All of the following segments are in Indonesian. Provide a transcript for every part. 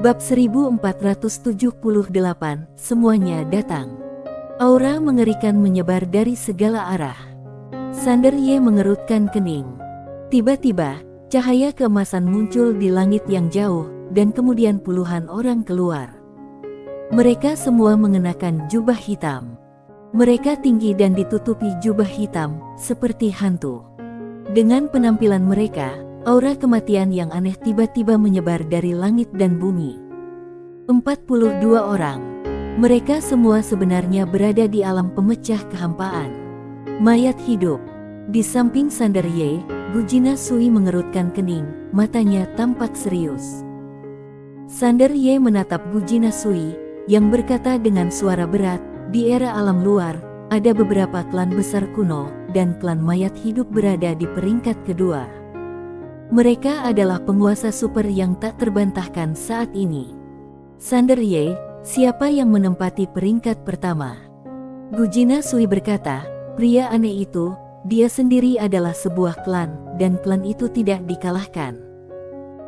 Bab 1478, semuanya datang. Aura mengerikan menyebar dari segala arah. Sander Ye mengerutkan kening. Tiba-tiba, cahaya keemasan muncul di langit yang jauh, dan kemudian puluhan orang keluar. Mereka semua mengenakan jubah hitam. Mereka tinggi dan ditutupi jubah hitam, seperti hantu. Dengan penampilan mereka, aura kematian yang aneh tiba-tiba menyebar dari langit dan bumi. 42 orang. Mereka semua sebenarnya berada di alam pemecah kehampaan. Mayat hidup. Di samping Sander Ye, Gujina Sui mengerutkan kening, matanya tampak serius. Sander Ye menatap Gujina Sui, yang berkata dengan suara berat, di era alam luar, ada beberapa klan besar kuno, dan klan mayat hidup berada di peringkat kedua. Mereka adalah penguasa super yang tak terbantahkan saat ini. Sander Ye, siapa yang menempati peringkat pertama? Gujina Sui berkata, pria aneh itu, dia sendiri adalah sebuah klan, dan klan itu tidak dikalahkan.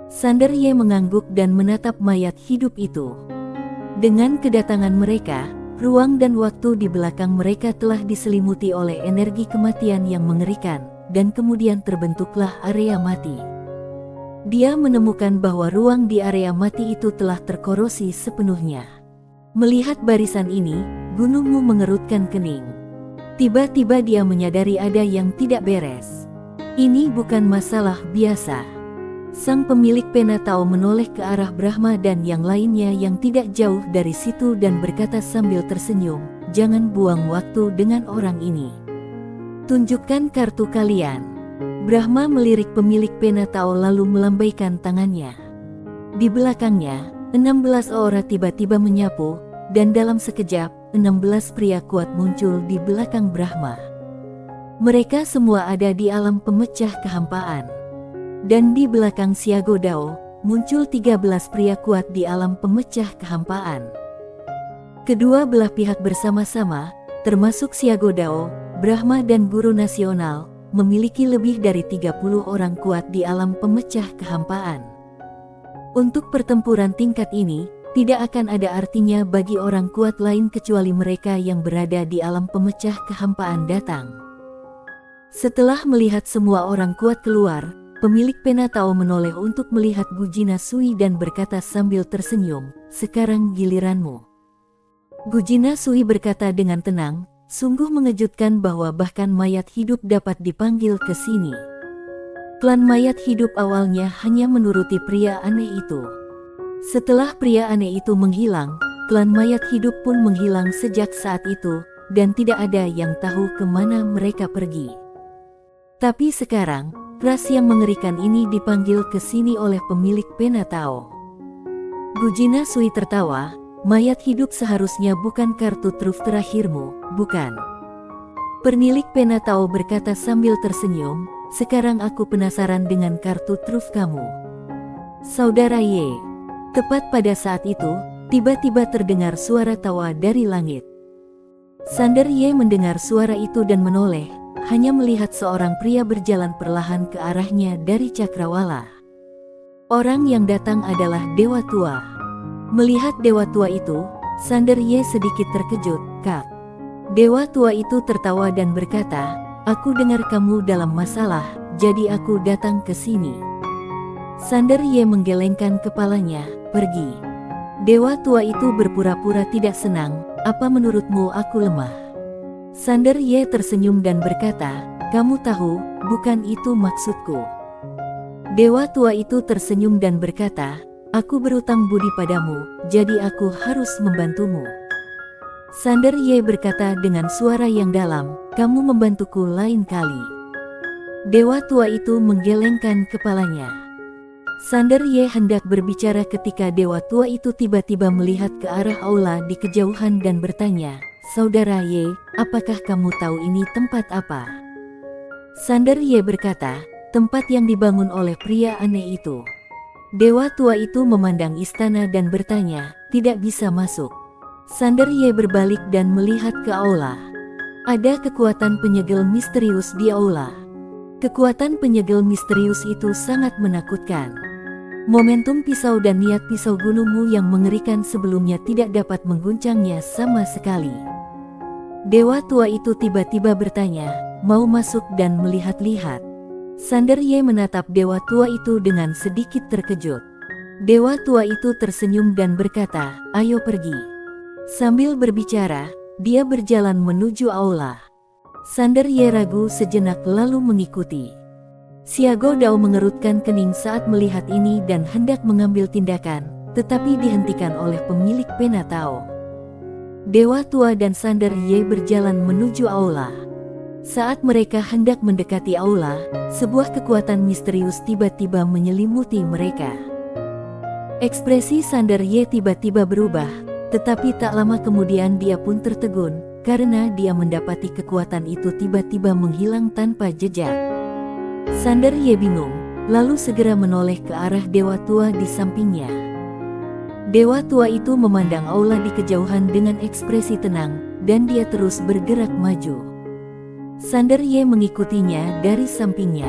Sander Ye mengangguk dan menatap mayat hidup itu. Dengan kedatangan mereka, ruang dan waktu di belakang mereka telah diselimuti oleh energi kematian yang mengerikan, dan kemudian terbentuklah area mati. Dia menemukan bahwa ruang di area mati itu telah terkorosi sepenuhnya. Melihat barisan ini, Gunung Mu mengerutkan kening. Tiba-tiba dia menyadari ada yang tidak beres. Ini bukan masalah biasa. Sang pemilik pena Tao menoleh ke arah Brahma dan yang lainnya yang tidak jauh dari situ dan berkata sambil tersenyum, jangan buang waktu dengan orang ini. Tunjukkan kartu kalian. Brahma melirik pemilik pena Tao lalu melambaikan tangannya. Di belakangnya, 16 aura tiba-tiba menyapu, dan dalam sekejap, 16 pria kuat muncul di belakang Brahma. Mereka semua ada di alam pemecah kehampaan. Dan di belakang Xiago Dao, muncul 13 pria kuat di alam pemecah kehampaan. Kedua belah pihak bersama-sama, termasuk Xiago Dao, Brahma dan Guru Nasional, memiliki lebih dari 30 orang kuat di alam pemecah kehampaan. Untuk pertempuran tingkat ini, tidak akan ada artinya bagi orang kuat lain kecuali mereka yang berada di alam pemecah kehampaan datang. Setelah melihat semua orang kuat keluar, pemilik pena Tao menoleh untuk melihat Gujina Sui dan berkata sambil tersenyum, sekarang giliranmu. Gujina Sui berkata dengan tenang, sungguh mengejutkan bahwa bahkan mayat hidup dapat dipanggil ke sini. Klan mayat hidup awalnya hanya menuruti pria aneh itu. Setelah pria aneh itu menghilang, klan mayat hidup pun menghilang sejak saat itu, dan tidak ada yang tahu kemana mereka pergi. Tapi sekarang, ras yang mengerikan ini dipanggil ke sini oleh pemilik pena Tao. Gujina Sui tertawa, mayat hidup seharusnya bukan kartu truf terakhirmu, bukan? Pemilik pena Tao berkata sambil tersenyum, sekarang aku penasaran dengan kartu truf kamu. Saudara Ye. Tepat pada saat itu, tiba-tiba terdengar suara tawa dari langit. Sander Ye mendengar suara itu dan menoleh, hanya melihat seorang pria berjalan perlahan ke arahnya dari cakrawala. Orang yang datang adalah Dewa Tua. Melihat Dewa Tua itu, Sander Ye sedikit terkejut, Kak. Dewa Tua itu tertawa dan berkata, aku dengar kamu dalam masalah, jadi aku datang ke sini. Sander Ye menggelengkan kepalanya, pergi. Dewa Tua itu berpura-pura tidak senang, apa menurutmu aku lemah? Sander Ye tersenyum dan berkata, kamu tahu, bukan itu maksudku. Dewa Tua itu tersenyum dan berkata, aku berutang budi padamu, jadi aku harus membantumu. Sander Ye berkata dengan suara yang dalam, kamu membantuku lain kali. Dewa Tua itu menggelengkan kepalanya. Sander Ye hendak berbicara ketika Dewa Tua itu tiba-tiba melihat ke arah aula di kejauhan dan bertanya, Saudara Ye, apakah kamu tahu ini tempat apa? Sander Ye berkata, tempat yang dibangun oleh pria aneh itu. Dewa Tua itu memandang istana dan bertanya, tidak bisa masuk. Sander Ye berbalik dan melihat ke aula. Ada kekuatan penyegel misterius di aula. Kekuatan penyegel misterius itu sangat menakutkan. Momentum pisau dan niat pisau gunungmu yang mengerikan sebelumnya tidak dapat mengguncangnya sama sekali. Dewa tua itu tiba-tiba bertanya, mau masuk dan melihat-lihat. Sander Ye menatap dewa tua itu dengan sedikit terkejut. Dewa tua itu tersenyum dan berkata, ayo pergi. Sambil berbicara, dia berjalan menuju aula. Sander Ye ragu sejenak lalu mengikuti. Xiago Dao mengerutkan kening saat melihat ini dan hendak mengambil tindakan, tetapi dihentikan oleh pemilik pena Tao. Dewa tua dan Sander Ye berjalan menuju aula. Saat mereka hendak mendekati aula, sebuah kekuatan misterius tiba-tiba menyelimuti mereka. Ekspresi Sander Ye tiba-tiba berubah, tetapi tak lama kemudian dia pun tertegun, karena dia mendapati kekuatan itu tiba-tiba menghilang tanpa jejak. Sander Ye bingung, lalu segera menoleh ke arah dewa tua di sampingnya. Dewa tua itu memandang aula di kejauhan dengan ekspresi tenang, dan dia terus bergerak maju. Sander Ye mengikutinya dari sampingnya.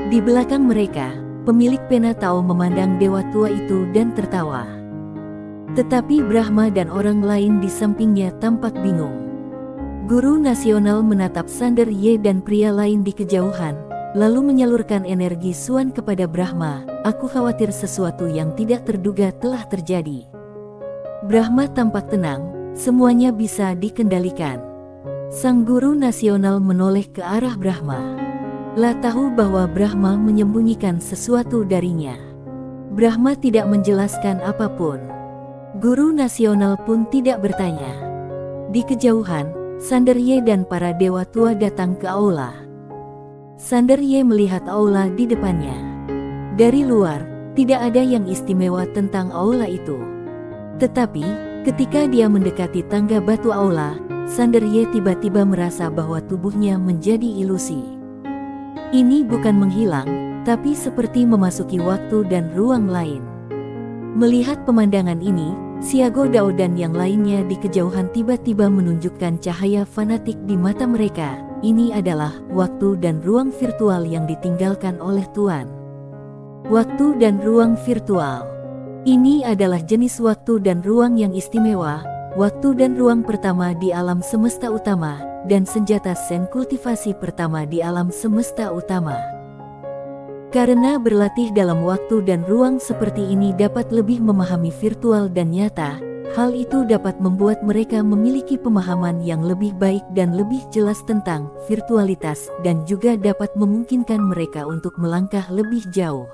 Di belakang mereka, pemilik pena Tao memandang dewa tua itu dan tertawa. Tetapi Brahma dan orang lain di sampingnya tampak bingung. Guru nasional menatap Sander Ye dan pria lain di kejauhan, lalu menyalurkan energi Suan kepada Brahma. Aku khawatir sesuatu yang tidak terduga telah terjadi. Brahma tampak tenang, semuanya bisa dikendalikan. Sang guru nasional menoleh ke arah Brahma. Lah tahu bahwa Brahma menyembunyikan sesuatu darinya. Brahma tidak menjelaskan apapun. Guru nasional pun tidak bertanya. Di kejauhan, Sander Ye dan para dewa tua datang ke aula. Sander Ye melihat aula di depannya. Dari luar, tidak ada yang istimewa tentang aula itu. Tetapi, ketika dia mendekati tangga batu aula, Sander Ye tiba-tiba merasa bahwa tubuhnya menjadi ilusi. Ini bukan menghilang, tapi seperti memasuki waktu dan ruang lain. Melihat pemandangan ini, Xiago Dao dan yang lainnya di kejauhan tiba-tiba menunjukkan cahaya fanatik di mata mereka. Ini adalah waktu dan ruang virtual yang ditinggalkan oleh Tuan. Waktu dan ruang virtual. Ini adalah jenis waktu dan ruang yang istimewa, waktu dan ruang pertama di alam semesta utama, dan senjata sen kultivasi pertama di alam semesta utama. Karena berlatih dalam waktu dan ruang seperti ini dapat lebih memahami virtual dan nyata, hal itu dapat membuat mereka memiliki pemahaman yang lebih baik dan lebih jelas tentang virtualitas dan juga dapat memungkinkan mereka untuk melangkah lebih jauh.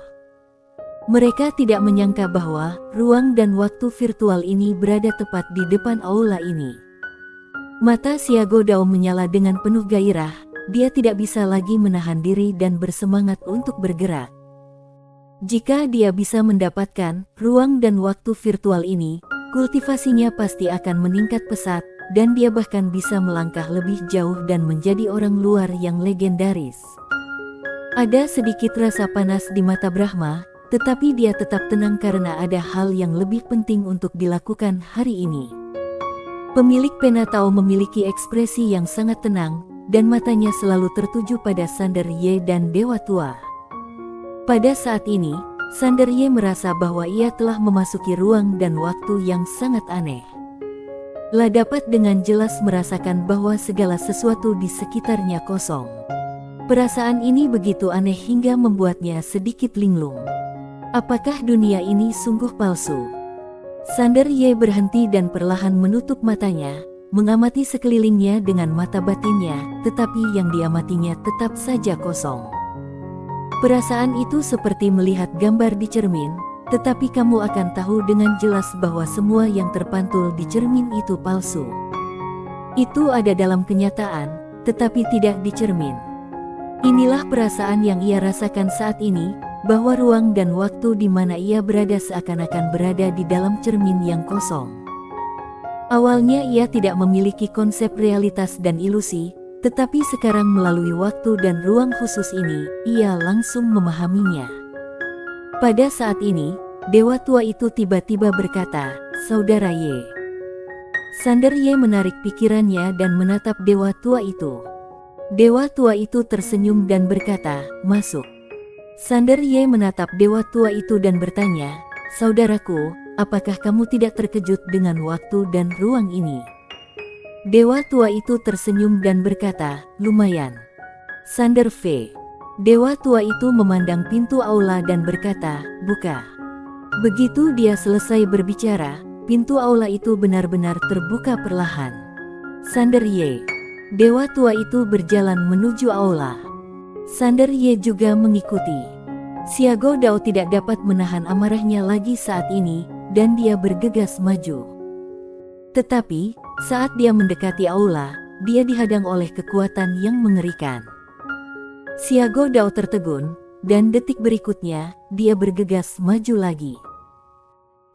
Mereka tidak menyangka bahwa ruang dan waktu virtual ini berada tepat di depan aula ini. Mata Xiago Dao menyala dengan penuh gairah, dia tidak bisa lagi menahan diri dan bersemangat untuk bergerak. Jika dia bisa mendapatkan ruang dan waktu virtual ini, kultivasinya pasti akan meningkat pesat, dan dia bahkan bisa melangkah lebih jauh dan menjadi orang luar yang legendaris. Ada sedikit rasa panas di mata Brahma, tetapi dia tetap tenang karena ada hal yang lebih penting untuk dilakukan hari ini. Pemilik pena Tao memiliki ekspresi yang sangat tenang, dan matanya selalu tertuju pada Sander Ye dan Dewa Tua. Pada saat ini, Sander Ye merasa bahwa ia telah memasuki ruang dan waktu yang sangat aneh. Lah dapat dengan jelas merasakan bahwa segala sesuatu di sekitarnya kosong. Perasaan ini begitu aneh hingga membuatnya sedikit linglung. Apakah dunia ini sungguh palsu? Sander Ye berhenti dan perlahan menutup matanya, mengamati sekelilingnya dengan mata batinnya, tetapi yang diamatinya tetap saja kosong. Perasaan itu seperti melihat gambar di cermin, tetapi kamu akan tahu dengan jelas bahwa semua yang terpantul di cermin itu palsu. Itu ada dalam kenyataan, tetapi tidak di cermin. Inilah perasaan yang ia rasakan saat ini, bahwa ruang dan waktu di mana ia berada seakan-akan berada di dalam cermin yang kosong. Awalnya ia tidak memiliki konsep realitas dan ilusi, tetapi sekarang melalui waktu dan ruang khusus ini, ia langsung memahaminya. Pada saat ini, Dewa Tua itu tiba-tiba berkata, "Saudara Ye." Sander Ye menarik pikirannya dan menatap Dewa Tua itu. Dewa Tua itu tersenyum dan berkata, "Masuk." Sander Ye menatap dewa tua itu dan bertanya, "Saudaraku, apakah kamu tidak terkejut dengan waktu dan ruang ini?" Dewa tua itu tersenyum dan berkata, "Lumayan." Sander V. Dewa tua itu memandang pintu aula dan berkata, "Buka." Begitu dia selesai berbicara, pintu aula itu benar-benar terbuka perlahan. Sander Ye. Dewa tua itu berjalan menuju aula. Sander Ye juga mengikuti. Xiago Dao tidak dapat menahan amarahnya lagi saat ini, dan dia bergegas maju. Tetapi, saat dia mendekati aula, dia dihadang oleh kekuatan yang mengerikan. Xiago Dao tertegun, dan detik berikutnya, dia bergegas maju lagi.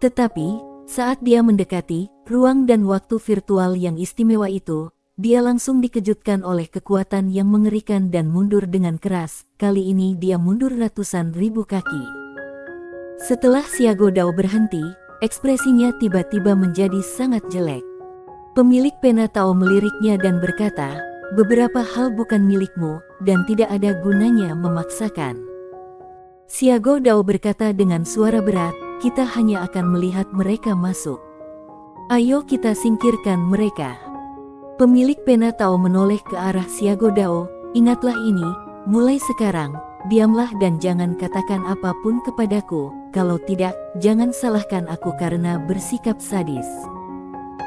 Tetapi, saat dia mendekati ruang dan waktu virtual yang istimewa itu, dia langsung dikejutkan oleh kekuatan yang mengerikan dan mundur dengan keras. Kali ini dia mundur ratusan ribu kaki. Setelah Xiago Dao berhenti, ekspresinya tiba-tiba menjadi sangat jelek. Pemilik pena Tao meliriknya dan berkata, "Beberapa hal bukan milikmu, dan tidak ada gunanya memaksakan." Xiago Dao berkata dengan suara berat, "Kita hanya akan melihat mereka masuk. Ayo kita singkirkan mereka." Pemilik pena Tao menoleh ke arah Xiago Dao, "Ingatlah ini, mulai sekarang, diamlah dan jangan katakan apapun kepadaku, kalau tidak, jangan salahkan aku karena bersikap sadis."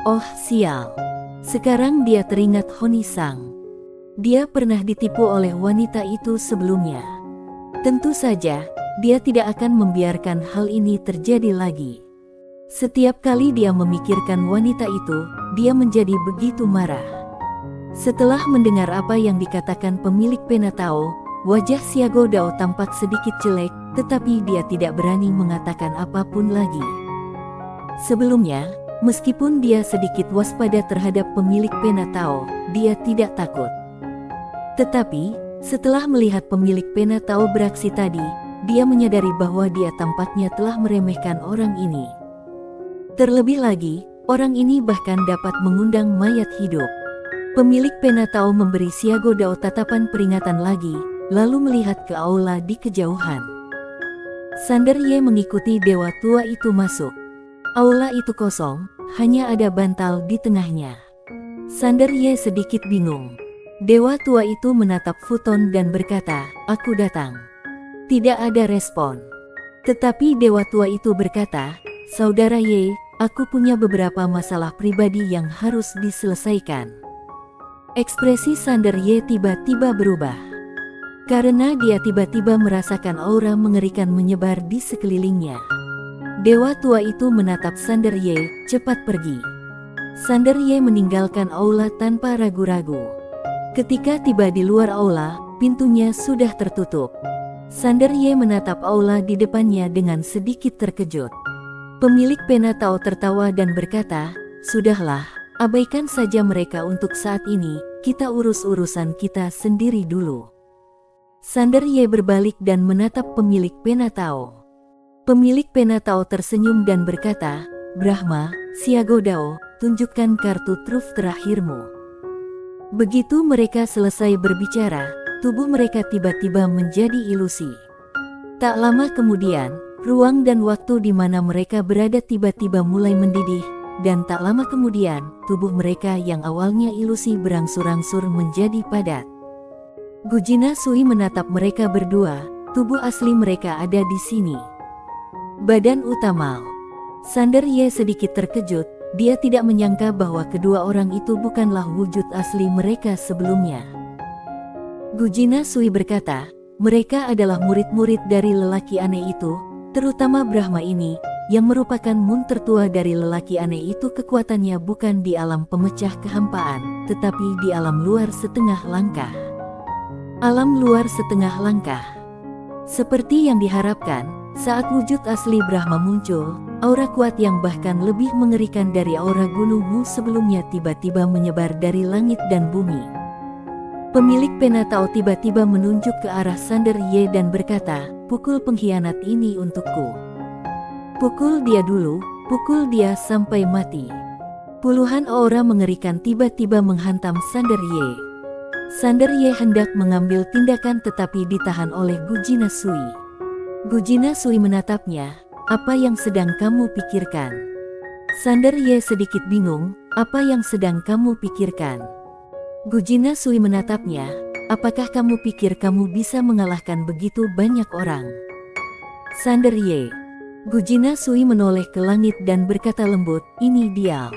Oh sial. Sekarang dia teringat Honi Sang. Dia pernah ditipu oleh wanita itu sebelumnya. Tentu saja, dia tidak akan membiarkan hal ini terjadi lagi. Setiap kali dia memikirkan wanita itu, dia menjadi begitu marah. Setelah mendengar apa yang dikatakan pemilik pena Tao, wajah Xiago Dao tampak sedikit jelek, tetapi dia tidak berani mengatakan apapun lagi. Sebelumnya, meskipun dia sedikit waspada terhadap pemilik pena Tao, dia tidak takut. Tetapi, setelah melihat pemilik pena Tao beraksi tadi, dia menyadari bahwa dia tampaknya telah meremehkan orang ini. Terlebih lagi, orang ini bahkan dapat mengundang mayat hidup. Pemilik pena Tao memberi Xiago Dao tatapan peringatan lagi, lalu melihat ke aula di kejauhan. Sander Ye mengikuti dewa tua itu masuk. Aula itu kosong, hanya ada bantal di tengahnya. Sander Ye sedikit bingung. Dewa tua itu menatap Futon dan berkata, "Aku datang." Tidak ada respon. Tetapi dewa tua itu berkata, "Saudara Ye, aku punya beberapa masalah pribadi yang harus diselesaikan." Ekspresi Sander Ye tiba-tiba berubah. Karena dia tiba-tiba merasakan aura mengerikan menyebar di sekelilingnya. Dewa tua itu menatap Sander Ye, "Cepat pergi." Sander Ye meninggalkan aula tanpa ragu-ragu. Ketika tiba di luar aula, pintunya sudah tertutup. Sander Ye menatap aula di depannya dengan sedikit terkejut. Pemilik pena Tao tertawa dan berkata, "Sudahlah, abaikan saja mereka untuk saat ini, kita urus urusan kita sendiri dulu." Sander Ye berbalik dan menatap pemilik pena Tao. Pemilik pena Tao tersenyum dan berkata, "Brahma, Xiago Dao, tunjukkan kartu truf terakhirmu." Begitu mereka selesai berbicara, tubuh mereka tiba-tiba menjadi ilusi. Tak lama kemudian, ruang dan waktu di mana mereka berada tiba-tiba mulai mendidih, dan tak lama kemudian, tubuh mereka yang awalnya ilusi berangsur-angsur menjadi padat. Gujina Sui menatap mereka berdua, tubuh asli mereka ada di sini. Badan utama. Sander Ye sedikit terkejut, dia tidak menyangka bahwa kedua orang itu bukanlah wujud asli mereka sebelumnya. Gujina Sui berkata, "Mereka adalah murid-murid dari lelaki aneh itu, terutama Brahma ini, yang merupakan mun tertua dari lelaki aneh itu. Kekuatannya bukan di alam pemecah kehampaan, tetapi di alam luar setengah langkah." Alam luar setengah langkah. Seperti yang diharapkan, saat wujud asli Brahma muncul, aura kuat yang bahkan lebih mengerikan dari aura gunung Mu sebelumnya tiba-tiba menyebar dari langit dan bumi. Pemilik pena Tao tiba-tiba menunjuk ke arah Sander Ye dan berkata, "Pukul pengkhianat ini untukku. Pukul dia dulu, pukul dia sampai mati." Puluhan aura mengerikan tiba-tiba menghantam Sander Ye. Sander Ye hendak mengambil tindakan tetapi ditahan oleh Gujina Sui. Gujina Sui menatapnya. Apa yang sedang kamu pikirkan? Sander Ye sedikit bingung. Apa yang sedang kamu pikirkan? Gujina Sui menatapnya. Apakah kamu pikir kamu bisa mengalahkan begitu banyak orang? Sander Ye. Gujina Sui menoleh ke langit dan berkata lembut, ini dia.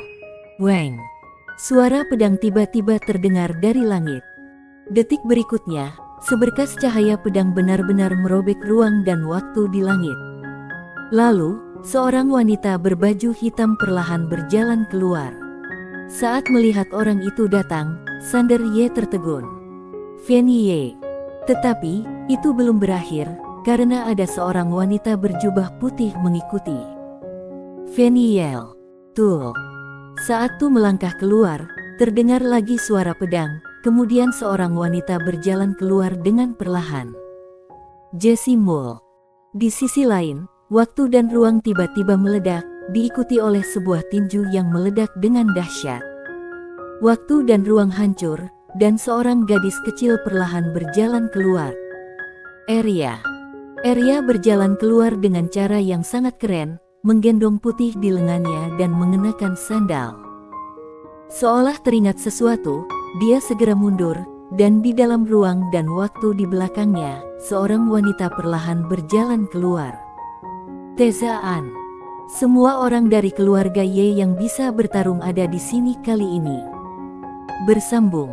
Weng. Suara pedang tiba-tiba terdengar dari langit. Detik berikutnya, seberkas cahaya pedang benar-benar merobek ruang dan waktu di langit. Lalu, seorang wanita berbaju hitam perlahan berjalan keluar. Saat melihat orang itu datang, Sander Ye tertegun. Fen Ye. Tetapi, itu belum berakhir, karena ada seorang wanita berjubah putih mengikuti. Fen Ye. Tuh. Saat Tu melangkah keluar, terdengar lagi suara pedang, kemudian seorang wanita berjalan keluar dengan perlahan. Jessie Mul. Di sisi lain, waktu dan ruang tiba-tiba meledak, diikuti oleh sebuah tinju yang meledak dengan dahsyat. Waktu dan ruang hancur, dan seorang gadis kecil perlahan berjalan keluar. Arya berjalan keluar dengan cara yang sangat keren, menggendong putih di lengannya dan mengenakan sandal. Seolah teringat sesuatu, dia segera mundur, dan di dalam ruang dan waktu di belakangnya, seorang wanita perlahan berjalan keluar. Tezaan. Semua orang dari keluarga Ye yang bisa bertarung ada di sini kali ini. Bersambung.